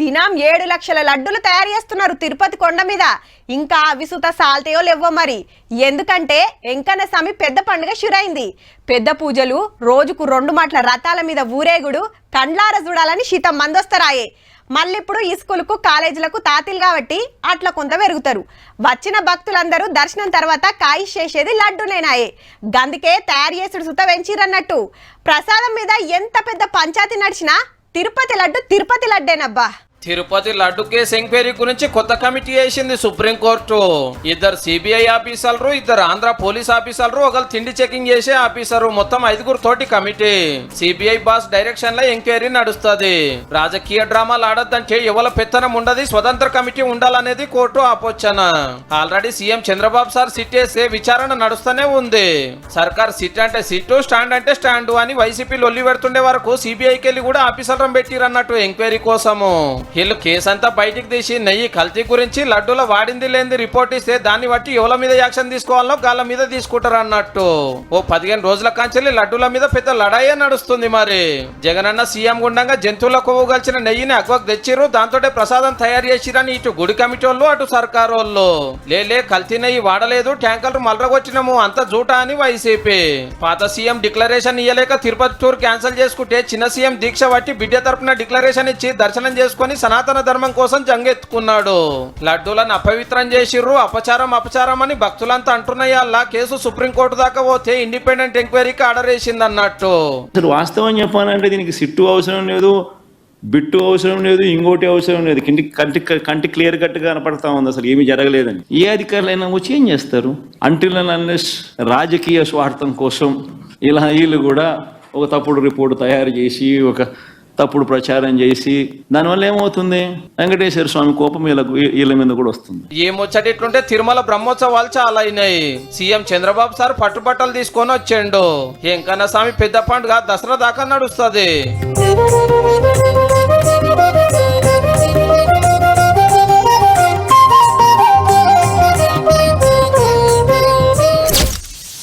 దినం 7 లక్షల లడ్డులు తయారు చేస్తున్నారు తిరుపతి కొండ మీద. ఇంకా విసుత సాల్తయో లేవో మరి. ఎందుకంటే ఎంకన్న స్వామి పెద్ద పండుగ షురైంది. పెద్ద పూజలు, రోజుకు 2 మాటల రథాల మీద ఊరేగుడు కండ్లార చూడాలని శీతం మందొస్తరాయే. మళ్ళీప్పుడు ఈ స్కూలుకు కాలేజీలకు తాతీలు కాబట్టి అట్లా కొంత పెరుగుతారు. వచ్చిన భక్తులందరూ దర్శనం తర్వాత కాయిష్ చేసేది లడ్డునేనాయే. గందుకే తయారు చేసుడు సుత వెంచిరన్నట్టు. ప్రసాదం మీద ఎంత పెద్ద పంచాయతీ నడిచినా తిరుపతి లడ్డేనబ్బా. తిరుపతి లడ్డు కేసు ఎంక్వైరీ గురించి కొత్త కమిటీ వేసింది సుప్రీంకోర్టు. 2 సిబిఐ ఆఫీసర్లు, 2 ఆంధ్ర పోలీస్ ఆఫీసర్లు, 1 తిండి చెకింగ్ చేసే ఆఫీసరు, మొత్తం 5 తోటి కమిటీ. సిబిఐ బాస్ డైరెక్షన్ లో ఎంక్వైరీ నడుస్తుంది. రాజకీయ డ్రామాలు ఆడొద్దంటే ఎవల పెత్తనం ఉండదు, స్వతంత్ర కమిటీ ఉండాలనేది కోర్టు ఆపోచన. Already CM Chandrababu sir SIT వేసే విచారణ నడుస్తూనే ఉంది. సర్కార్ సిట్ అంటే సిట్టు, స్టాండ్ అంటే స్టాండ్ అని వైసీపీ లొల్లి పెడుతుండే వరకు సిబిఐకి వెళ్ళి కూడా ఆఫీసర్లను పెట్టిరన్నట్టు ఎంక్వైరీ కోసము. వీళ్ళు కేసంతా బయటికి తీసి నెయ్యి కల్తీ గురించి లడ్డూల వాడింది లేని రిపోర్ట్ ఇస్తే దాన్ని బట్టి ఎవల మీద యాక్షన్ తీసుకోవాలో గాళ్ళ మీద తీసుకుంటారు అన్నట్టు. 15 రోజుల కాంచెల్లి లడ్డూల మీద పెద్ద లడాయే నడుస్తుంది. మరి జగనన్న సీఎం గుండంగా జంతువుల కొవ్వు కలిసిన నెయ్యిని అగ్వకు తెచ్చిరు, దాంతో ప్రసాదం తయారు చేసిరని ఇటు గుడి కమిటీ వాళ్ళు, అటు సర్కారు వాళ్ళు. లే కల్తీ నెయ్యి వాడలేదు, ట్యాంకర్లు మలరగొచ్చినాము అంత జూటా అని వైసీపీ. పాత సీఎం డిక్లరేషన్ ఇయ్యలేక తిరుపతి టూర్ క్యాన్సిల్ చేసుకుంటే చిన్న సీఎం దీక్ష పట్టి బిడ్డ తరపున డిక్లరేషన్ ఇచ్చి దర్శనం చేసుకుని సనాతన ధర్మం కోసం జంగెత్తుకున్నాడు. లడ్డూలను అపవిత్రం చేసిర్రు, అపచారం అని భక్తులంతా అంటున్నాయల్లా. కేసు సుప్రీంకోర్టు దాకా పోతే ఇండిపెండెంట్ ఎంక్వైరీకి ఆర్డర్ వేసింది అన్నట్టు. వాస్తవం చెప్పాలంటే దీనికి సిట్టు అవసరం లేదు, బిట్టు అవసరం లేదు, ఇంకోటి అవసరం లేదు. కంటి క్లియర్ కట్ గా కనపడతా ఉంది అసలు ఏమీ జరగలేదని. ఏ అధికారులైనా వచ్చి ఏం చేస్తారు? అంటిల్ అన్లెస్ రాజకీయ స్వార్థం కోసం ఇలా వీళ్ళు కూడా ఒక తప్పుడు రిపోర్టు తయారు చేసి, ఒక తప్పుడు ప్రచారం చేసి, దానివల్ల ఏమవుతుంది? వెంకటేశ్వర స్వామి కోపం వీళ్ళ మీద కూడా వస్తుంది. ఏమొచ్చటిట్లుంటే తిరుమల బ్రహ్మోత్సవాలు చాలా అయినాయి. సీఎం చంద్రబాబు సార్ పట్టుబట్టలు తీసుకొని వచ్చాడు. ఎంకన్న స్వామి పెద్ద పండుగ దసరా దాకా నడుస్తుంది.